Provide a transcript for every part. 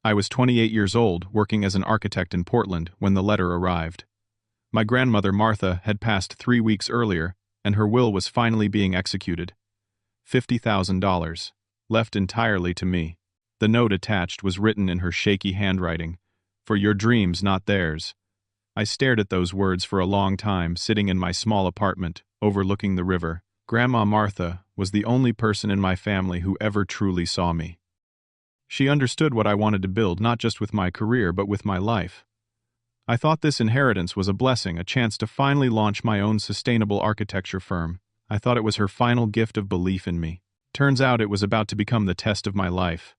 I was 28 years old, working as an architect in Portland when the letter arrived. My grandmother, Martha, had passed 3 weeks earlier, and her will was finally being executed. $50,000, left entirely to me. The note attached was written in her shaky handwriting, "For your dreams, not theirs." I stared at those words for a long time, sitting in my small apartment, overlooking the river. Grandma Martha was the only person in my family who ever truly saw me. She understood what I wanted to build, not just with my career, but with my life. I thought this inheritance was a blessing, a chance to finally launch my own sustainable architecture firm. I thought it was her final gift of belief in me. Turns out it was about to become the test of my life.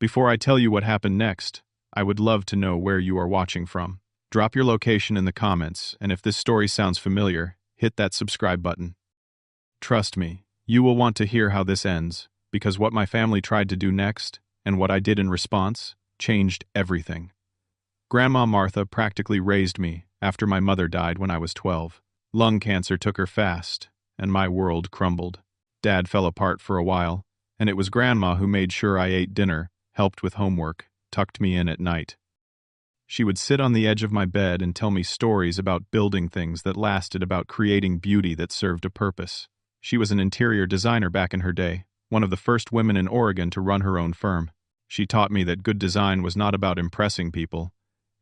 Before I tell you what happened next, I would love to know where you are watching from. Drop your location in the comments, and if this story sounds familiar, hit that subscribe button. Trust me, you will want to hear how this ends, because what my family tried to do next, and what I did in response, changed everything. Grandma Martha practically raised me after my mother died when I was 12. Lung cancer took her fast, and my world crumbled. Dad fell apart for a while, and it was Grandma who made sure I ate dinner, helped with homework, tucked me in at night. She would sit on the edge of my bed and tell me stories about building things that lasted, about creating beauty that served a purpose. She was an interior designer back in her day, one of the first women in Oregon to run her own firm. She taught me that good design was not about impressing people,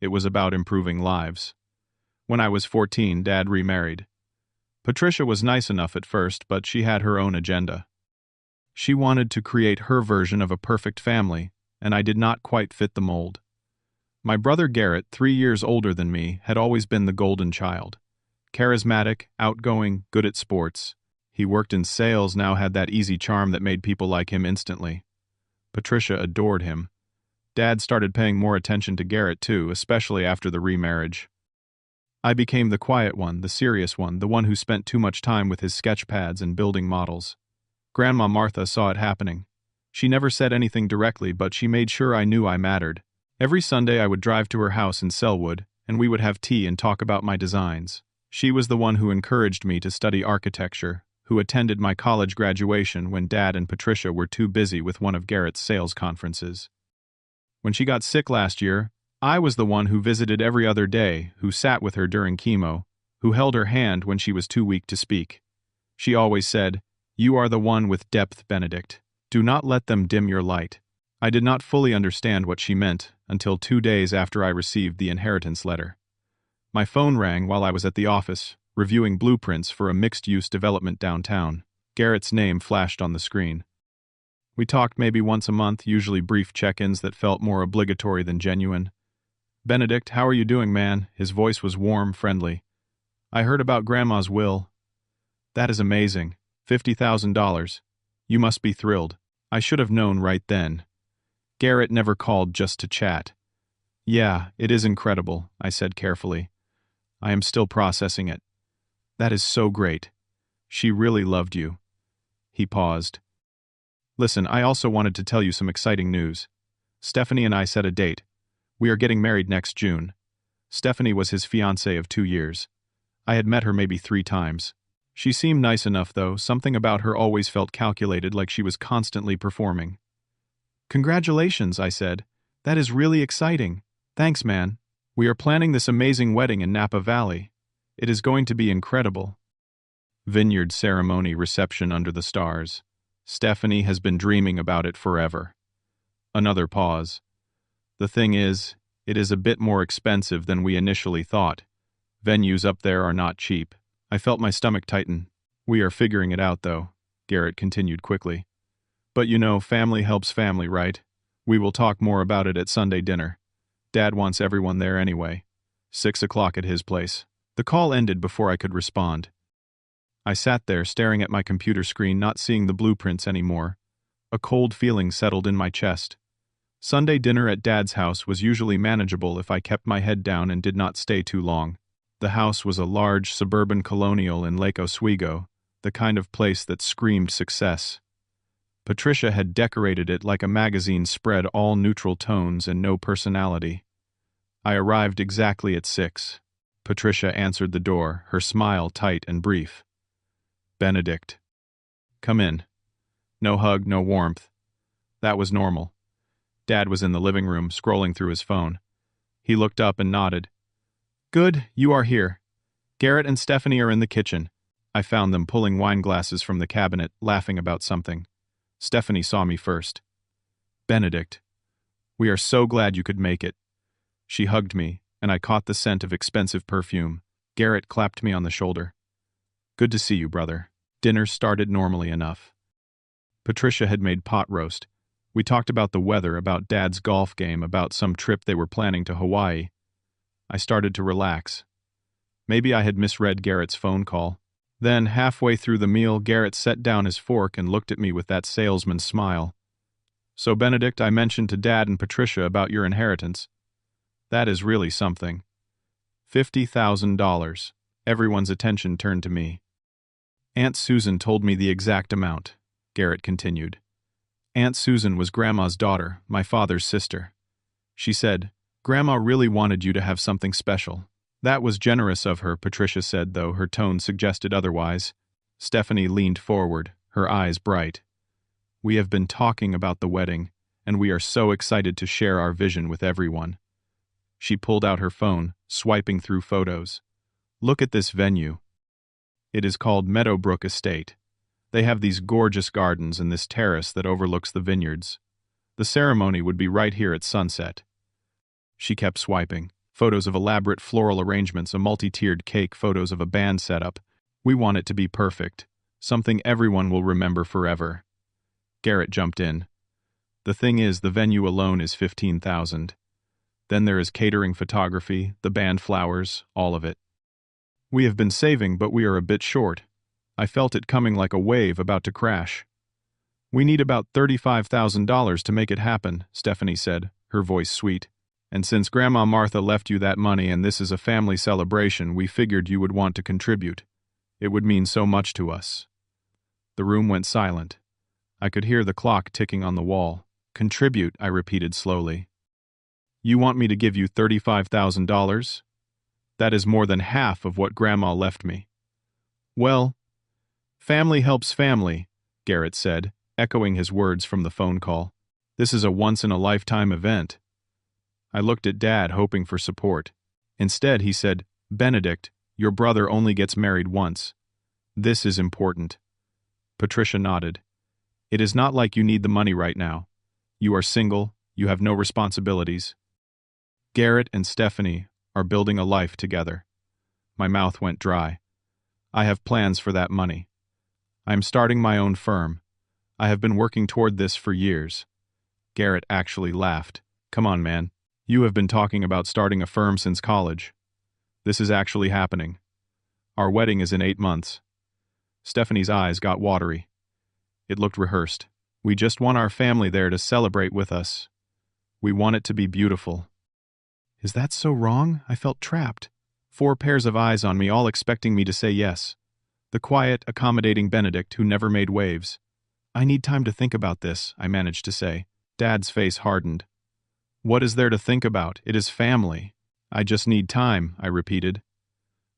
it was about improving lives. When I was 14, Dad remarried. Patricia was nice enough at first, but she had her own agenda. She wanted to create her version of a perfect family, and I did not quite fit the mold. My brother Garrett, 3 years older than me, had always been the golden child. Charismatic, outgoing, good at sports. He worked in sales, now had that easy charm that made people like him instantly. Patricia adored him. Dad started paying more attention to Garrett too, especially after the remarriage. I became the quiet one, the serious one, the one who spent too much time with his sketch pads and building models. Grandma Martha saw it happening. She never said anything directly, but she made sure I knew I mattered. Every Sunday I would drive to her house in Selwood, and we would have tea and talk about my designs. She was the one who encouraged me to study architecture, who attended my college graduation when Dad and Patricia were too busy with one of Garrett's sales conferences. When she got sick last year, I was the one who visited every other day, who sat with her during chemo, who held her hand when she was too weak to speak. She always said, "You are the one with depth, Benedict. Do not let them dim your light." I did not fully understand what she meant until 2 days after I received the inheritance letter. My phone rang while I was at the office, reviewing blueprints for a mixed-use development downtown. Garrett's name flashed on the screen. We talked maybe once a month, usually brief check-ins that felt more obligatory than genuine. "Benedict, how are you doing, man?" His voice was warm, friendly. "I heard about Grandma's will." "That is amazing. $50,000. You must be thrilled." I should have known right then. Garrett never called just to chat. "Yeah, it is incredible," I said carefully. "I am still processing it." "That is so great. She really loved you." He paused. "Listen, I also wanted to tell you some exciting news. Stephanie and I set a date. We are getting married next June." Stephanie was his fiancée of 2 years. I had met her maybe 3 times. She seemed nice enough, though. Something about her always felt calculated, like she was constantly performing. "Congratulations," I said. "That is really exciting." "Thanks, man. We are planning this amazing wedding in Napa Valley. It is going to be incredible." Vineyard ceremony, reception under the stars. Stephanie has been dreaming about it forever. Another pause. "The thing is, it is a bit more expensive than we initially thought. Venues up there are not cheap." I felt my stomach tighten. "We are figuring it out, though," Garrett continued quickly. "But you know, family helps family, right? We will talk more about it at Sunday dinner. Dad wants everyone there anyway. 6 o'clock at his place." The call ended before I could respond. I sat there staring at my computer screen, not seeing the blueprints anymore. A cold feeling settled in my chest. Sunday dinner at Dad's house was usually manageable if I kept my head down and did not stay too long. The house was a large suburban colonial in Lake Oswego, the kind of place that screamed success. Patricia had decorated it like a magazine spread, all neutral tones and no personality. I arrived exactly at 6. Patricia answered the door, her smile tight and brief. "Benedict." "Come in." No hug, no warmth. That was normal. Dad was in the living room, scrolling through his phone. He looked up and nodded. Good, you are here. Garrett and Stephanie are in the kitchen. I found them pulling wine glasses from the cabinet, laughing about something. Stephanie saw me first. Benedict, we are so glad you could make it. She hugged me, and I caught the scent of expensive perfume. Garrett clapped me on the shoulder. Good to see you, brother. Dinner started normally enough. Patricia had made pot roast. We talked about the weather, about Dad's golf game, about some trip they were planning to Hawaii. I started to relax. Maybe I had misread Garrett's phone call. Then, halfway through the meal, Garrett set down his fork and looked at me with that salesman's smile. So, Benedict, I mentioned to Dad and Patricia about your inheritance. That is really something. $50,000. Everyone's attention turned to me. Aunt Susan told me the exact amount, Garrett continued. Aunt Susan was Grandma's daughter, my father's sister. She said, Grandma really wanted you to have something special. That was generous of her, Patricia said, though her tone suggested otherwise. Stephanie leaned forward, her eyes bright. We have been talking about the wedding, and we are so excited to share our vision with everyone. She pulled out her phone, swiping through photos. Look at this venue. It is called Meadowbrook Estate. They have these gorgeous gardens and this terrace that overlooks the vineyards. The ceremony would be right here at sunset. She kept swiping. Photos of elaborate floral arrangements, a multi-tiered cake, photos of a band setup. We want it to be perfect. Something everyone will remember forever. Garrett jumped in. The thing is, the venue alone is $15,000. Then there is catering, photography, the band, flowers, all of it. We have been saving, but we are a bit short. I felt it coming like a wave about to crash. We need about $35,000 to make it happen, Stephanie said, her voice sweet. And since Grandma Martha left you that money and this is a family celebration, we figured you would want to contribute. It would mean so much to us. The room went silent. I could hear the clock ticking on the wall. Contribute, I repeated slowly. You want me to give you $35,000? That is more than half of what Grandma left me. Well, family helps family, Garrett said, echoing his words from the phone call. This is a once-in-a-lifetime event. I looked at Dad, hoping for support. Instead, he said, Benedict, your brother only gets married once. This is important. Patricia nodded. It is not like you need the money right now. You are single, you have no responsibilities. Garrett and Stephanie are building a life together. My mouth went dry. I have plans for that money. I am starting my own firm. I have been working toward this for years. Garrett actually laughed. Come on, man. You have been talking about starting a firm since college. This is actually happening. Our wedding is in 8 months. Stephanie's eyes got watery. It looked rehearsed. We just want our family there to celebrate with us. We want it to be beautiful. Is that so wrong? I felt trapped. 4 pairs of eyes on me, all expecting me to say yes. The quiet, accommodating Benedict who never made waves. I need time to think about this, I managed to say. Dad's face hardened. What is there to think about? It is family. I just need time, I repeated.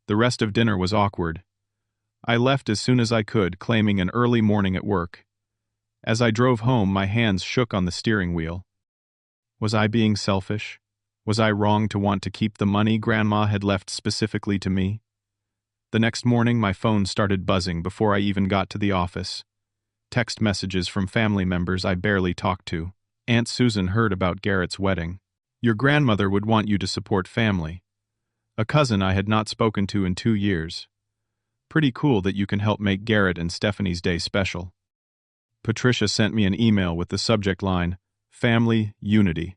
The rest of dinner was awkward. I left as soon as I could, claiming an early morning at work. As I drove home, my hands shook on the steering wheel. Was I being selfish? Was I wrong to want to keep the money Grandma had left specifically to me? The next morning, my phone started buzzing before I even got to the office. Text messages from family members I barely talked to. Aunt Susan heard about Garrett's wedding. Your grandmother would want you to support family. A cousin I had not spoken to in 2 years. Pretty cool that you can help make Garrett and Stephanie's day special. Patricia sent me an email with the subject line, Family Unity.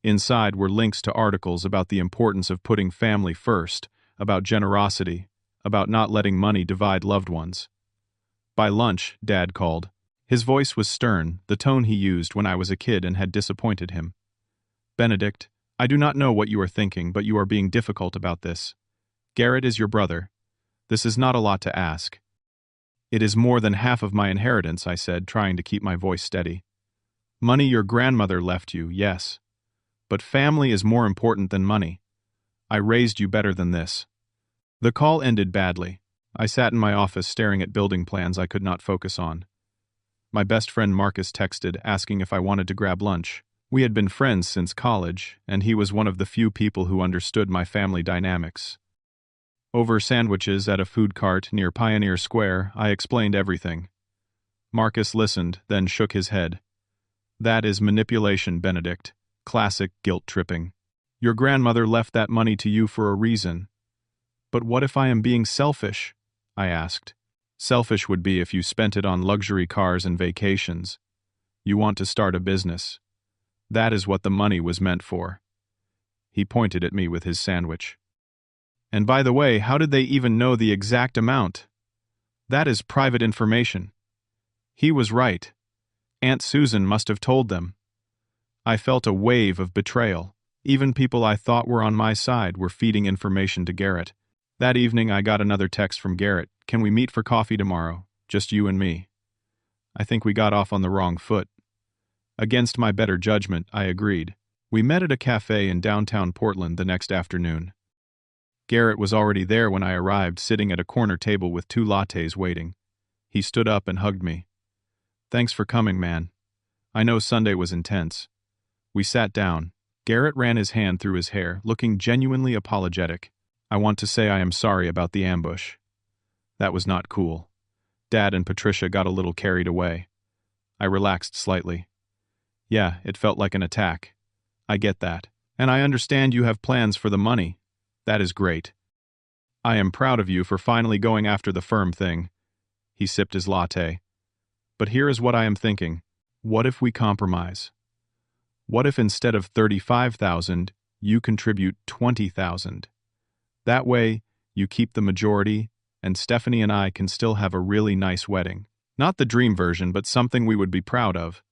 Inside were links to articles about the importance of putting family first, about generosity, about not letting money divide loved ones. By lunch, Dad called. His voice was stern, the tone he used when I was a kid and had disappointed him. Benedict, I do not know what you are thinking, but you are being difficult about this. Garrett is your brother. This is not a lot to ask. It is more than half of my inheritance, I said, trying to keep my voice steady. Money your grandmother left you, yes. But family is more important than money. I raised you better than this. The call ended badly. I sat in my office staring at building plans I could not focus on. My best friend Marcus texted, asking if I wanted to grab lunch. We had been friends since college, and he was one of the few people who understood my family dynamics. Over sandwiches at a food cart near Pioneer Square, I explained everything. Marcus listened, then shook his head. That is manipulation, Benedict. Classic guilt-tripping. Your grandmother left that money to you for a reason. But what if I am being selfish? I asked. Selfish would be if you spent it on luxury cars and vacations. You want to start a business. That is what the money was meant for. He pointed at me with his sandwich. And by the way, how did they even know the exact amount? That is private information. He was right. Aunt Susan must have told them. I felt a wave of betrayal. Even people I thought were on my side were feeding information to Garrett. That evening I got another text from Garrett. Can we meet for coffee tomorrow? Just you and me. I think we got off on the wrong foot. Against my better judgment, I agreed. We met at a cafe in downtown Portland the next afternoon. Garrett was already there when I arrived, sitting at a corner table with 2 lattes waiting. He stood up and hugged me. Thanks for coming, man. I know Sunday was intense. We sat down. Garrett ran his hand through his hair, looking genuinely apologetic. I want to say I am sorry about the ambush. That was not cool. Dad and Patricia got a little carried away. I relaxed slightly. Yeah, it felt like an attack. I get that. And I understand you have plans for the money. That is great. I am proud of you for finally going after the firm thing. He sipped his latte. But here is what I am thinking. What if we compromise? What if instead of $35,000, you contribute $20,000? That way, you keep the majority, and Stephanie and I can still have a really nice wedding. Not the dream version, but something we would be proud of.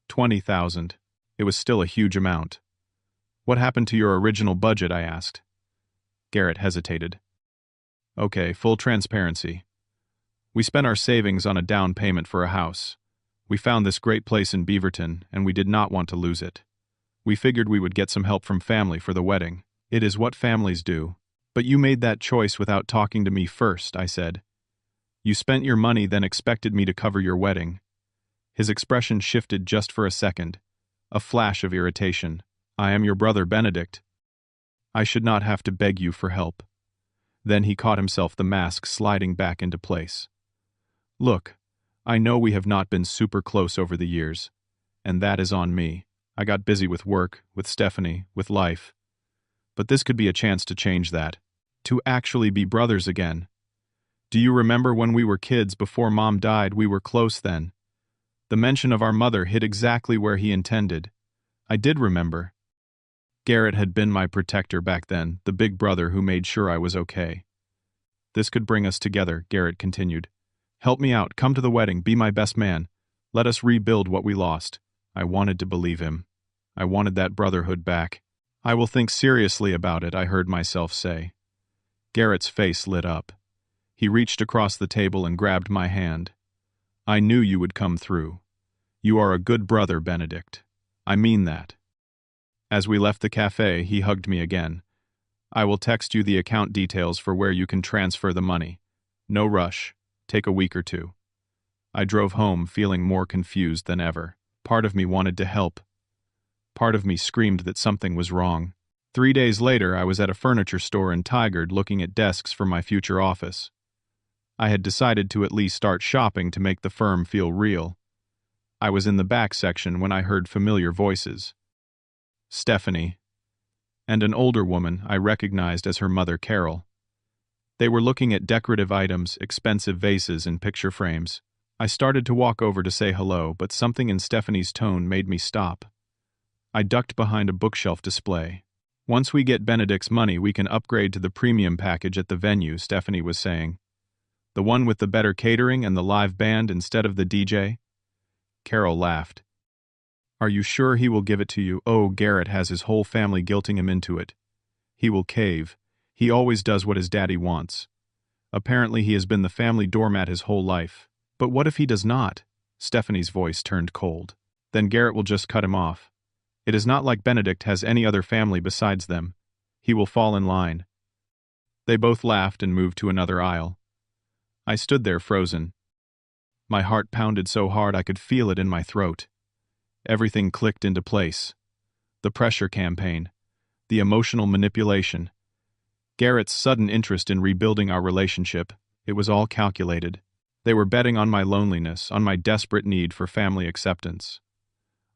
$20,000. It was still a huge amount. What happened to your original budget, I asked. Garrett hesitated. Okay, full transparency. We spent our savings on a down payment for a house. We found this great place in Beaverton, and we did not want to lose it. We figured we would get some help from family for the wedding. It is what families do. But you made that choice without talking to me first, I said. You spent your money, then expected me to cover your wedding. His expression shifted just for a second. A flash of irritation. I am your brother, Benedict. I should not have to beg you for help. Then he caught himself, the mask sliding back into place. Look, I know we have not been super close over the years, and that is on me. I got busy with work, with Stephanie, with life. But this could be a chance to change that. To actually be brothers again. Do you remember when we were kids before Mom died? We were close then. The mention of our mother hit exactly where he intended. I did remember. Garrett had been my protector back then, the big brother who made sure I was okay. This could bring us together, Garrett continued. Help me out, come to the wedding, be my best man. Let us rebuild what we lost. I wanted to believe him. I wanted that brotherhood back. I will think seriously about it, I heard myself say. Garrett's face lit up. He reached across the table and grabbed my hand. I knew you would come through. You are a good brother, Benedict. I mean that. As we left the cafe, he hugged me again. I will text you the account details for where you can transfer the money. No rush. Take a week or two. I drove home feeling more confused than ever. Part of me wanted to help. Part of me screamed that something was wrong. 3 days later, I was at a furniture store in Tigard looking at desks for my future office. I had decided to at least start shopping to make the firm feel real. I was in the back section when I heard familiar voices. Stephanie, and an older woman I recognized as her mother, Carol. They were looking at decorative items, expensive vases, and picture frames. I started to walk over to say hello, but something in Stephanie's tone made me stop. I ducked behind a bookshelf display. Once we get Benedict's money, we can upgrade to the premium package at the venue, Stephanie was saying. The one with the better catering and the live band instead of the DJ? Carol laughed. Are you sure he will give it to you? Oh, Garrett has his whole family guilting him into it. He will cave. He always does what his daddy wants. Apparently he has been the family doormat his whole life. But what if he does not? Stephanie's voice turned cold. Then Garrett will just cut him off. It is not like Benedict has any other family besides them. He will fall in line. They both laughed and moved to another aisle. I stood there frozen. My heart pounded so hard I could feel it in my throat. Everything clicked into place. The pressure campaign. The emotional manipulation. Garrett's sudden interest in rebuilding our relationship. It was all calculated. They were betting on my loneliness, on my desperate need for family acceptance.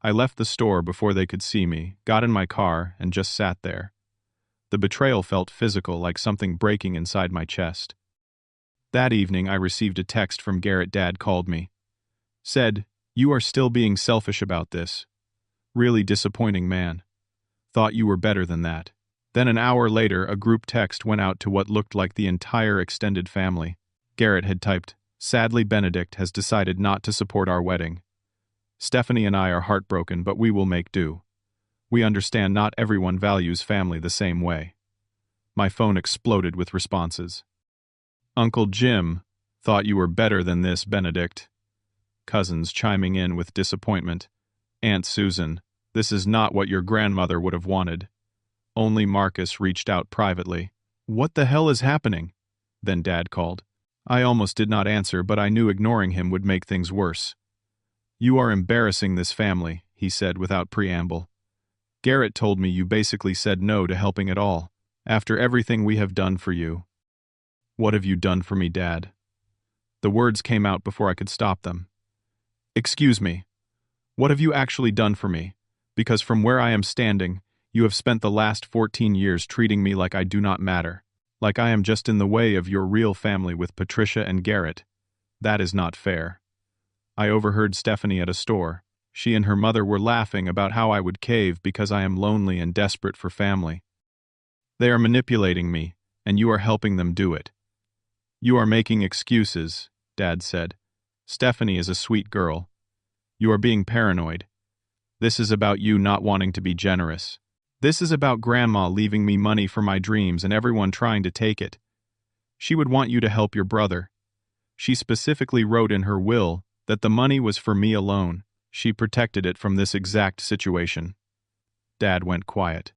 I left the store before they could see me, got in my car, and just sat there. The betrayal felt physical, like something breaking inside my chest. That evening, I received a text from Garrett. Dad called me. Said, "You are still being selfish about this. Really disappointing, man. Thought you were better than that." Then an hour later, a group text went out to what looked like the entire extended family. Garrett had typed, "Sadly, Benedict has decided not to support our wedding. Stephanie and I are heartbroken, but we will make do. We understand not everyone values family the same way." My phone exploded with responses. "Uncle Jim, thought you were better than this, Benedict." Cousins chiming in with disappointment. "Aunt Susan, this is not what your grandmother would have wanted." Only Marcus reached out privately. "What the hell is happening?" Then Dad called. I almost did not answer, but I knew ignoring him would make things worse. "You are embarrassing this family," he said without preamble. "Garrett told me you basically said no to helping at all, after everything we have done for you." "What have you done for me, Dad?" The words came out before I could stop them. "Excuse me. What have you actually done for me? Because from where I am standing, you have spent the last 14 years treating me like I do not matter, like I am just in the way of your real family with Patricia and Garrett. That is not fair." I overheard Stephanie at a store. She and her mother were laughing about how I would cave because I am lonely and desperate for family. "They are manipulating me, and you are helping them do it." "You are making excuses," Dad said. "Stephanie is a sweet girl. You are being paranoid. This is about you not wanting to be generous. This is about Grandma leaving me money for my dreams and everyone trying to take it. She would want you to help your brother. She specifically wrote in her will that the money was for me alone. She protected it from this exact situation." Dad went quiet.